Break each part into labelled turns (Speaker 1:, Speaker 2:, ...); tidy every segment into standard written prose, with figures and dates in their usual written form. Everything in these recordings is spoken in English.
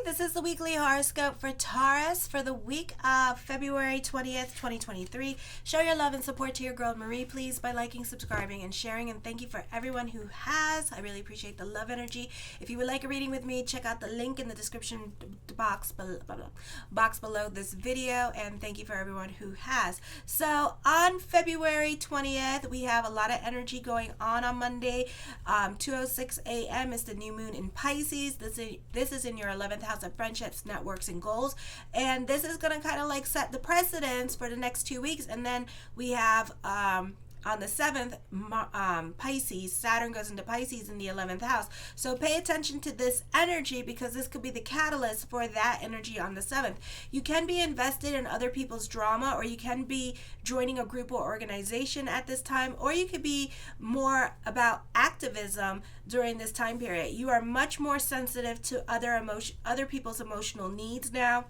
Speaker 1: This is the weekly horoscope for Taurus for the week of February 20th, 2023. Show your love and support to your girl Marie, please, by liking, subscribing, and sharing. And thank you for everyone who has. I really appreciate the love energy. If you would like a reading with me, check out the link in the description box below this video. And thank you for everyone who has. So on February 20th, we have a lot of energy going on Monday. 2:06 a.m. is the new moon in Pisces. This is in your 11th house of friendships, networks, and goals. And this is going to kind of like set the precedence for the next 2 weeks. And then we have on the 7th, Pisces, Saturn goes into Pisces in the 11th house. So pay attention to this energy because this could be the catalyst for that energy on the 7th. You can be invested in other people's drama, or you can be joining a group or organization at this time, or you could be more about activism during this time period. You are much more sensitive to other people's emotional needs now,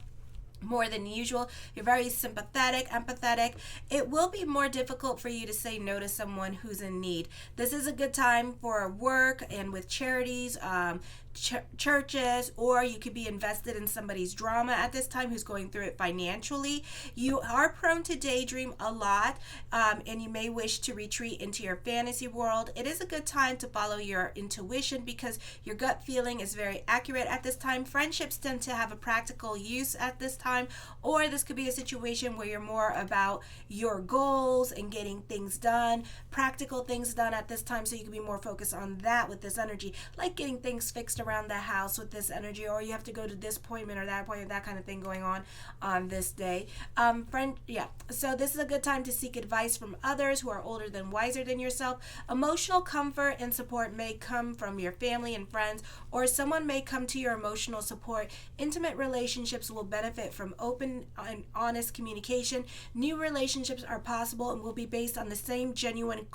Speaker 1: more than usual. You're very sympathetic, empathetic. It will be more difficult for you to say no to someone who's in need. This is a good time for work and with charities, churches, or you could be invested in somebody's drama at this time who's going through it financially. You are prone to daydream a lot, and you may wish to retreat into your fantasy world. It is a good time to follow your intuition because your gut feeling is very accurate at this time. Friendships tend to have a practical use at this time, or this could be a situation where you're more about your goals and getting things done, practical things done at this time, so you can be more focused on that with this energy, like getting things fixed around the house with this energy, or you have to go to this appointment or that appointment, that kind of thing going on this day. So this is a good time to seek advice from others who are older than wiser than yourself. Emotional comfort and support may come from your family and friends, or someone may come to your emotional support. Intimate relationships will benefit from open and honest communication. New relationships are possible and will be based on the same genuine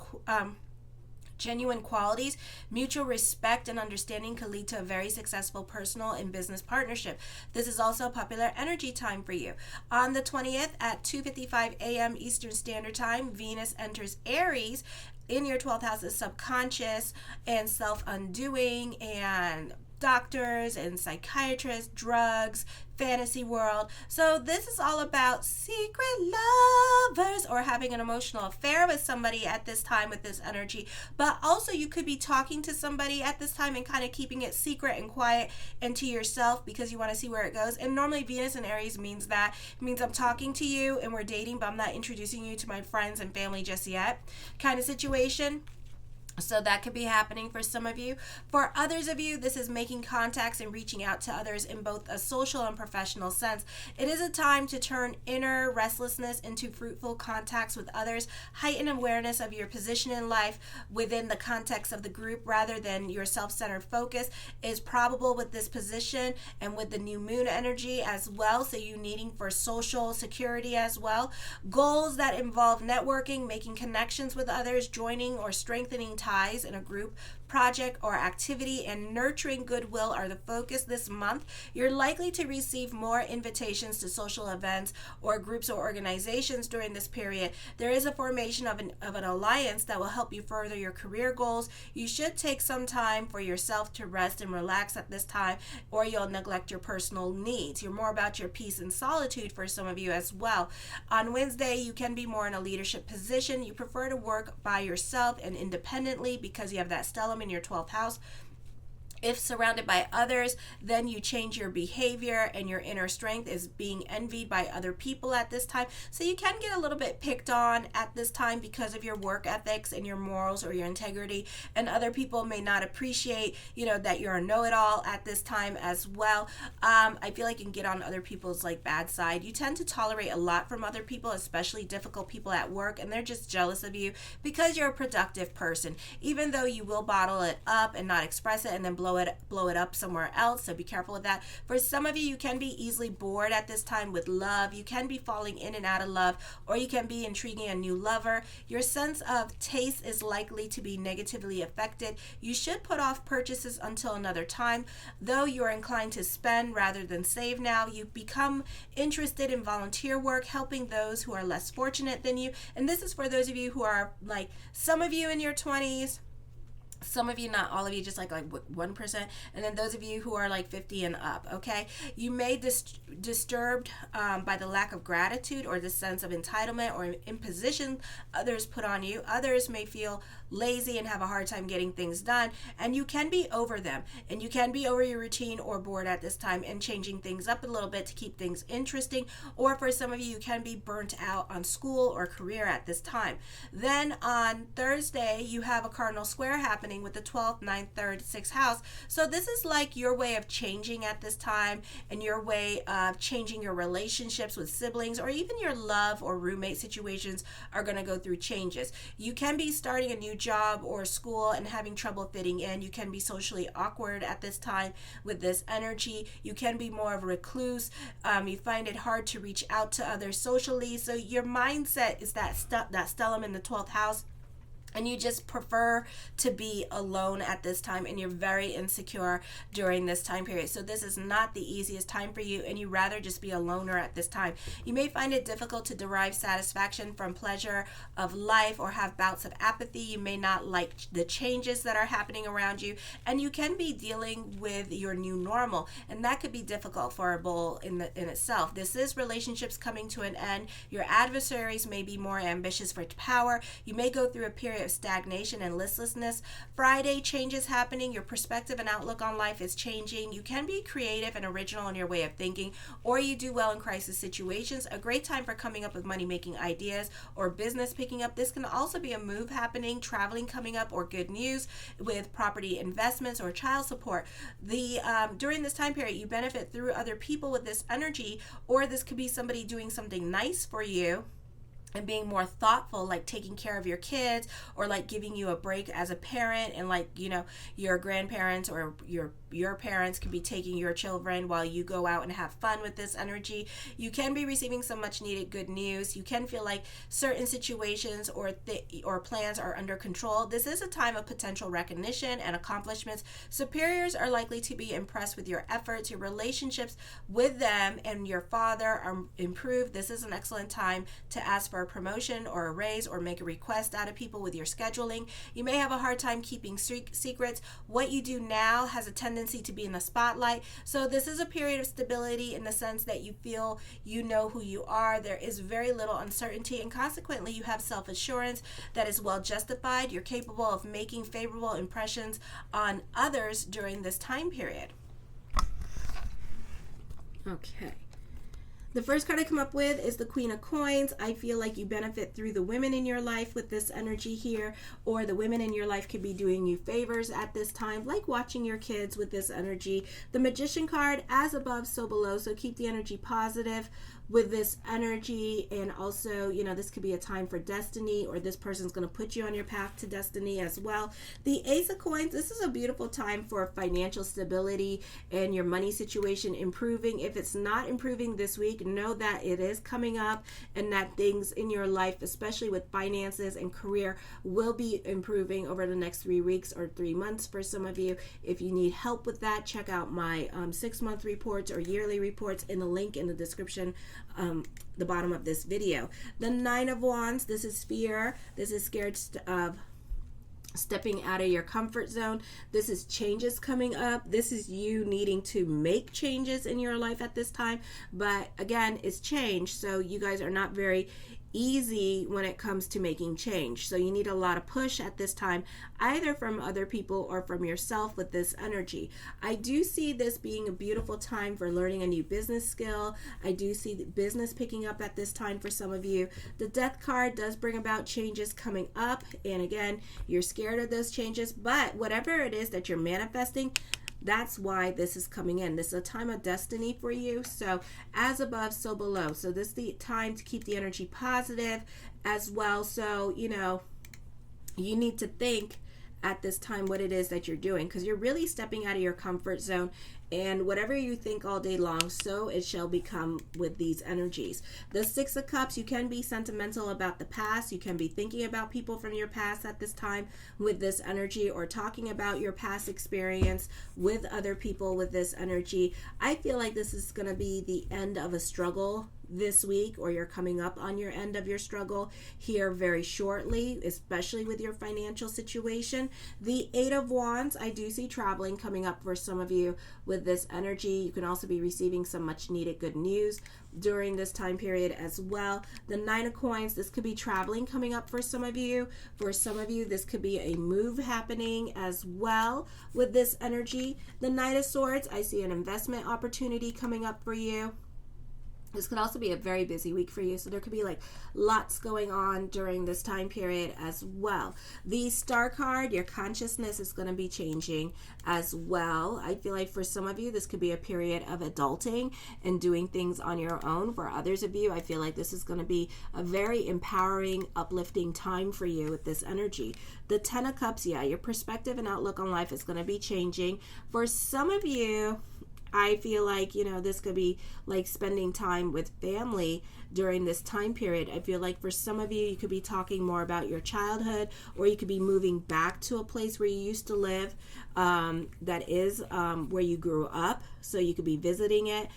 Speaker 1: qualities. Mutual respect and understanding could lead to a very successful personal and business partnership. This is also a popular energy time for you. On the 20th at 2:55 a.m. Eastern Standard Time, Venus enters Aries in your 12th house of subconscious and self-undoing and doctors and psychiatrists, drugs, fantasy world. So this is all about secret lovers or having an emotional affair with somebody at this time with this energy. But also you could be talking to somebody at this time and kind of keeping it secret and quiet and to yourself because you want to see where it goes. And normally Venus in Aries means that. It means I'm talking to you and we're dating, but I'm not introducing you to my friends and family just yet kind of situation. So that could be happening for some of you. For others of you, this is making contacts and reaching out to others in both a social and professional sense. It is a time to turn inner restlessness into fruitful contacts with others. Heighten awareness of your position in life within the context of the group rather than your self-centered focus is probable with this position and with the new moon energy as well. So you needing for social security as well. Goals that involve networking, making connections with others, joining or strengthening ties in a group, project, or activity, and nurturing goodwill are the focus this month. You're likely to receive more invitations to social events or groups or organizations during this period. There is a formation of an alliance that will help you further your career goals. You should take some time for yourself to rest and relax at this time, or you'll neglect your personal needs. You're more about your peace and solitude for some of you as well. On Wednesday, you can be more in a leadership position. You prefer to work by yourself and independently because you have that stellium in your 12th house. If surrounded by others, then you change your behavior and your inner strength is being envied by other people at this time. So you can get a little bit picked on at this time because of your work ethics and your morals or your integrity, and other people may not appreciate, that you're a know-it-all at this time as well. I feel like you can get on other people's bad side. You tend to tolerate a lot from other people, especially difficult people at work, and they're just jealous of you because you're a productive person, even though you will bottle it up and not express it and then blow it up somewhere else. So be careful with that. For some of you, you can be easily bored at this time with love. You can be falling in and out of love, or you can be intriguing a new lover. Your sense of taste is likely to be negatively affected. You should put off purchases until another time. Though you are inclined to spend rather than save now, you become interested in volunteer work, helping those who are less fortunate than you. And this is for those of you who are some of you in your 20s, Some of you, not all of you, just like 1%, and then those of you who are like 50 and up. Okay, you may disturbed by the lack of gratitude or the sense of entitlement or imposition others put on you. Others may feel lazy and have a hard time getting things done, and you can be over them, and you can be over your routine or bored at this time and changing things up a little bit to keep things interesting. Or for some of you, you can be burnt out on school or career at this time. Then on Thursday, you have a cardinal square happening with the 12th, 9th, 3rd, 6th house. So this is like your way of changing at this time, and your way of changing your relationships with siblings, or even your love or roommate situations are going to go through changes. You can be starting a new job or school and having trouble fitting in. You can be socially awkward at this time with this energy. You can be more of a recluse. You find it hard to reach out to others socially. So your mindset is that stellium in the 12th house, and you just prefer to be alone at this time, and you're very insecure during this time period. So this is not the easiest time for you, and you rather just be a loner at this time. You may find it difficult to derive satisfaction from pleasure of life, or have bouts of apathy. You may not like the changes that are happening around you, and you can be dealing with your new normal, and that could be difficult for a bull in itself. This is relationships coming to an end. Your adversaries may be more ambitious for power. You may go through a period of stagnation and listlessness. Friday, changes happening. Your perspective and outlook on life is changing. You can be creative and original in your way of thinking, or you do well in crisis situations. A great time for coming up with money-making ideas or business picking up. This can also be a move happening, traveling coming up, or good news with property investments or child support. During this time period, you benefit through other people with this energy, or this could be somebody doing something nice for you and being more thoughtful, like taking care of your kids, or like giving you a break as a parent, and like, you know, your grandparents or your parents could be taking your children while you go out and have fun with this energy. You can be receiving some much needed good news. You can feel like certain situations or plans are under control. This is a time of potential recognition and accomplishments. Superiors are likely to be impressed with your efforts. Your relationships with them and your father are improved. This is an excellent time to ask for a promotion or a raise, or make a request out of people with your scheduling. You may have a hard time keeping secrets. What you do now has a tendency to be in the spotlight. So this is a period of stability in the sense that you feel you know who you are. There is very little uncertainty, and consequently you have self-assurance that is well justified. You're capable of making favorable impressions on others during this time period. Okay. The first card I come up with is the Queen of Coins. I feel like you benefit through the women in your life with this energy here, or the women in your life could be doing you favors at this time, like watching your kids with this energy. The Magician card, as above, so below. So keep the energy positive with this energy, and also, you know, this could be a time for destiny, or this person's going to put you on your path to destiny as well. The Ace of Coins, this is a beautiful time for financial stability and your money situation improving. If it's not improving this week, know that it is coming up, and that things in your life, especially with finances and career, will be improving over the next 3 weeks or 3 months for some of you. If you need help with that, check out my 6-month reports or yearly reports in the link in the description, the bottom of this video. The Nine of Wands, this is fear. This is scared of stepping out of your comfort zone. This is changes coming up. This is you needing to make changes in your life at this time. But again, it's change. So you guys are not very easy when it comes to making change. So you need a lot of push at this time, either from other people or from yourself with this energy. I do see this being a beautiful time for learning a new business skill. I do see the business picking up at this time for some of you. The Death card does bring about changes coming up, and again, you're scared of those changes, but whatever it is that you're manifesting, that's why this is coming in. This is a time of destiny for you. So as above, so below. So this is the time to keep the energy positive as well. So, you know, you need to think at this time what it is that you're doing, because you're really stepping out of your comfort zone, and whatever you think all day long, so it shall become with these energies. The Six of Cups, you can be sentimental about the past. You can be thinking about people from your past at this time with this energy, or talking about your past experience with other people with this energy. I feel like this is going to be the end of a struggle this week, or you're coming up on your end of your struggle here very shortly, especially with your financial situation. The Eight of Wands, I do see traveling coming up for some of you with this energy. You can also be receiving some much needed good news during this time period as well. The Nine of Coins, this could be traveling coming up for some of you. For some of you, this could be a move happening as well with this energy. The Knight of Swords, I see an investment opportunity coming up for you. This could also be a very busy week for you, so there could be like lots going on during this time period as well. The Star card, your consciousness is going to be changing as well. I feel like for some of you, this could be a period of adulting and doing things on your own. For others of you, I feel like this is going to be a very empowering, uplifting time for you with this energy. The Ten of Cups, yeah, your perspective and outlook on life is going to be changing. For some of you, I feel like, this could be like spending time with family during this time period. I feel like for some of you, you could be talking more about your childhood, or you could be moving back to a place where you used to live, that is where you grew up. So you could be visiting it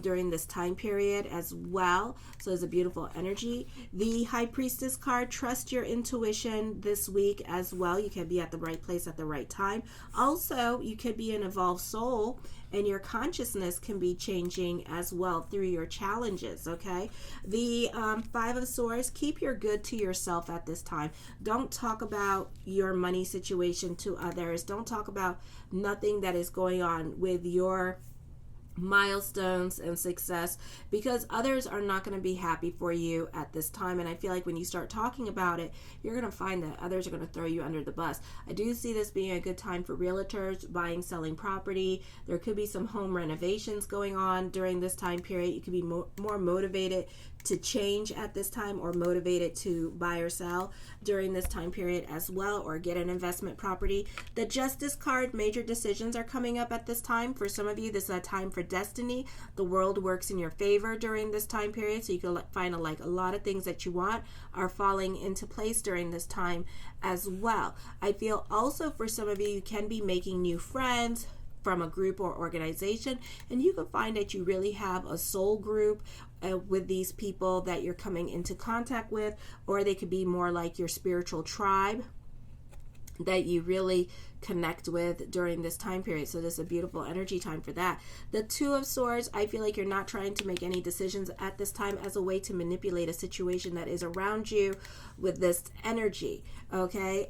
Speaker 1: during this time period as well. So it's a beautiful energy. The High Priestess card, trust your intuition this week as well. You can be at the right place at the right time. Also, you could be an evolved soul, and your consciousness can be changing as well through your challenges, okay? The Five of Swords, keep your good to yourself at this time. Don't talk about your money situation to others. Don't talk about nothing that is going on with your milestones and success, because others are not going to be happy for you at this time. And I feel like when you start talking about it, you're going to find that others are going to throw you under the bus. I do see this being a good time for realtors, buying, selling property. There could be some home renovations going on during this time period. You could be more motivated to change at this time, or motivated to buy or sell during this time period as well, or get an investment property. The Justice card, major decisions are coming up at this time. For some of you, this is a time for destiny. The world works in your favor during this time period, so you can find a lot of things that you want are falling into place during this time as well. I feel also for some of you, you can be making new friends from a group or organization, and you can find that you really have a soul group with these people that you're coming into contact with, or they could be more like your spiritual tribe that you really connect with during this time period. So this is a beautiful energy time for that. The Two of Swords, I feel like you're not trying to make any decisions at this time as a way to manipulate a situation that is around you with this energy, okay?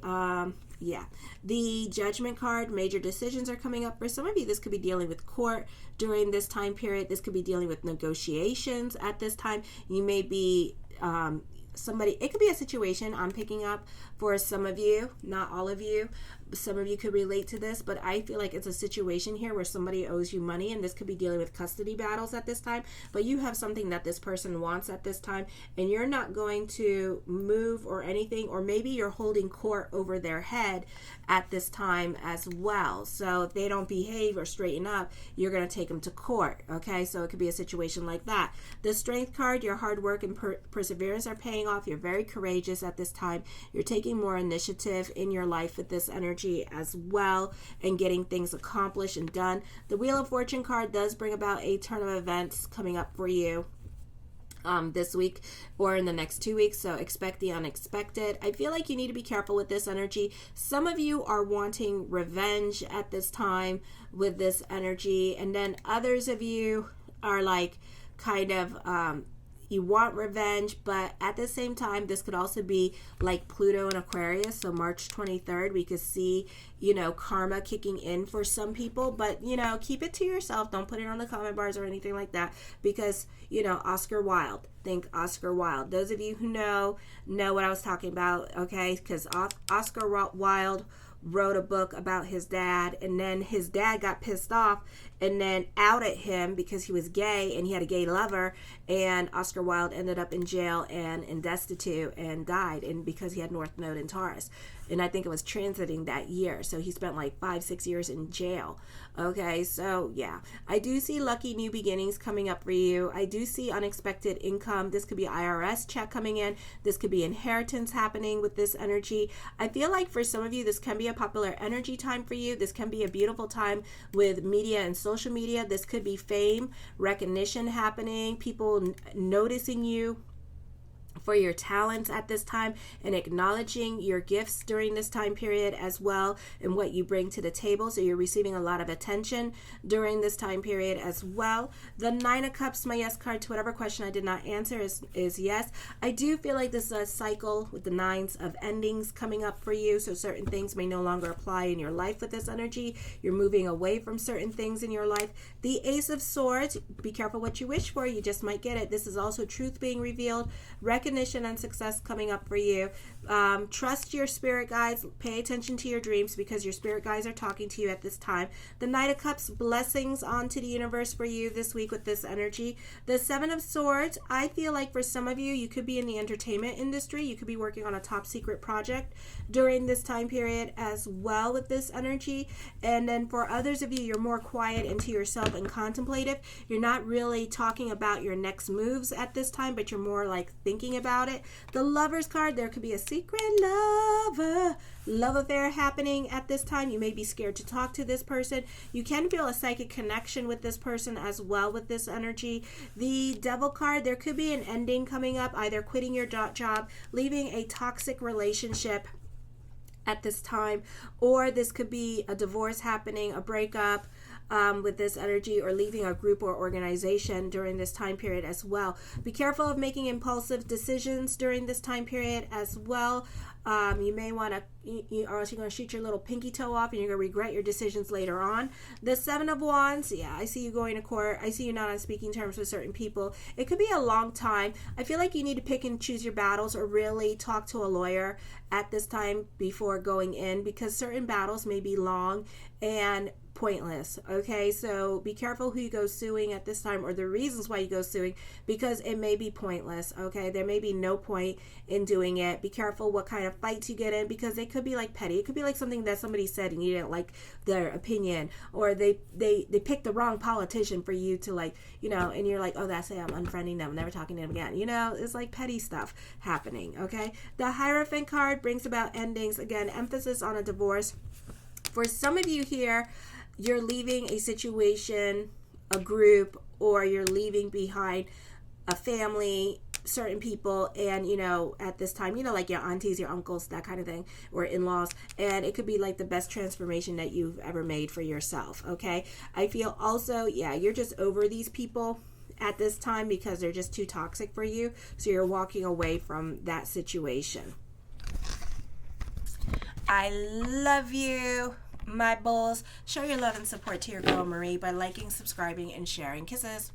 Speaker 1: Yeah. The Judgment card, major decisions are coming up. For some of you, this could be dealing with court during this time period. This could be dealing with negotiations at this time. You may be it could be a situation I'm picking up for some of you, not all of you. Some of you could relate to this, but I feel like it's a situation here where somebody owes you money, and this could be dealing with custody battles at this time, but you have something that this person wants at this time, and you're not going to move or anything, or maybe you're holding court over their head at this time as well. So if they don't behave or straighten up, you're going to take them to court, okay? So it could be a situation like that. The Strength card, your hard work and perseverance are paying off. You're very courageous at this time. You're taking more initiative in your life with this energy as well, and getting things accomplished and done. The Wheel of Fortune card does bring about a turn of events coming up for you this week or in the next 2 weeks, so expect the unexpected. I feel like you need to be careful with this energy. Some of you are wanting revenge at this time with this energy, and then others of you are like kind of you want revenge, but at the same time, this could also be like Pluto and Aquarius. So March 23rd, we could see, karma kicking in for some people, but, keep it to yourself. Don't put it on the comment bars or anything like that, because, Oscar Wilde, think Oscar Wilde. Those of you who know what I was talking about, okay? Because Oscar Wilde wrote a book about his dad, and then his dad got pissed off and then outed him because he was gay and he had a gay lover, and Oscar Wilde ended up in jail and destitute and died, and because he had North Node in Taurus. and I think it was transiting that year. So he spent like 5-6 years in jail. Okay, so yeah, I do see lucky new beginnings coming up for you. I do see unexpected income. This could be IRS check coming in. This could be inheritance happening with this energy. I feel like for some of you, this can be a popular energy time for you. This can be a beautiful time with media and social media. This could be fame, recognition happening, people noticing you for your talents at this time and acknowledging your gifts during this time period as well and what you bring to the table. So you're receiving a lot of attention during this time period as well. The Nine of Cups, my yes card to whatever question I did not answer is yes. I do feel like this is a cycle with the nines of endings coming up for you. So certain things may no longer apply in your life with this energy. You're moving away from certain things in your life. The Ace of Swords, be careful what you wish for. You just might get it. This is also truth being revealed. Recognition and success coming up for you. Trust your spirit guides. Pay attention to your dreams because your spirit guides are talking to you at this time. The Knight of Cups, blessings onto the universe for you this week with this energy. The Seven of Swords, I feel like for some of you, you could be in the entertainment industry. You could be working on a top secret project during this time period as well with this energy. And then for others of you, you're more quiet into yourself and contemplative. You're not really talking about your next moves at this time, but you're more like thinking about it. The Lover's card, there could be a secret love affair happening at this time. You may be scared to talk to this person. You can feel a psychic connection with this person as well with this energy. The Devil card, there could be an ending coming up, either quitting your job, leaving a toxic relationship at this time, or this could be a divorce happening, a breakup, with this energy, or leaving a group or organization during this time period as well. Be careful of making impulsive decisions during this time period as well. You may want to, or else you're going to shoot your little pinky toe off and you're going to regret your decisions later on. The Seven of Wands, yeah, I see you going to court. I see you not on speaking terms with certain people. It could be a long time. I feel like you need to pick and choose your battles, or really talk to a lawyer at this time before going in, because certain battles may be long and pointless. Okay, so be careful who you go suing at this time, or the reasons why you go suing, because it may be pointless. Okay, there may be no point in doing it. Be careful what kind of fights you get in, because they could be like petty. It could be like something that somebody said and you didn't like their opinion, or they picked the wrong politician for you to like, and you're like, oh, that's it, I'm unfriending them, I'm never talking to them again. It's like petty stuff happening. Okay, the Hierophant card brings about endings. Again, emphasis on a divorce. For some of you here, you're leaving a situation, a group, or you're leaving behind a family, certain people, and at this time, like your aunties, your uncles, that kind of thing, or in-laws, and it could be like the best transformation that you've ever made for yourself. Okay, I feel also, you're just over these people at this time because they're just too toxic for you, so you're walking away from that situation. I love you, my bulls. Show your love and support to your girl Marie by liking, subscribing, and sharing. Kisses.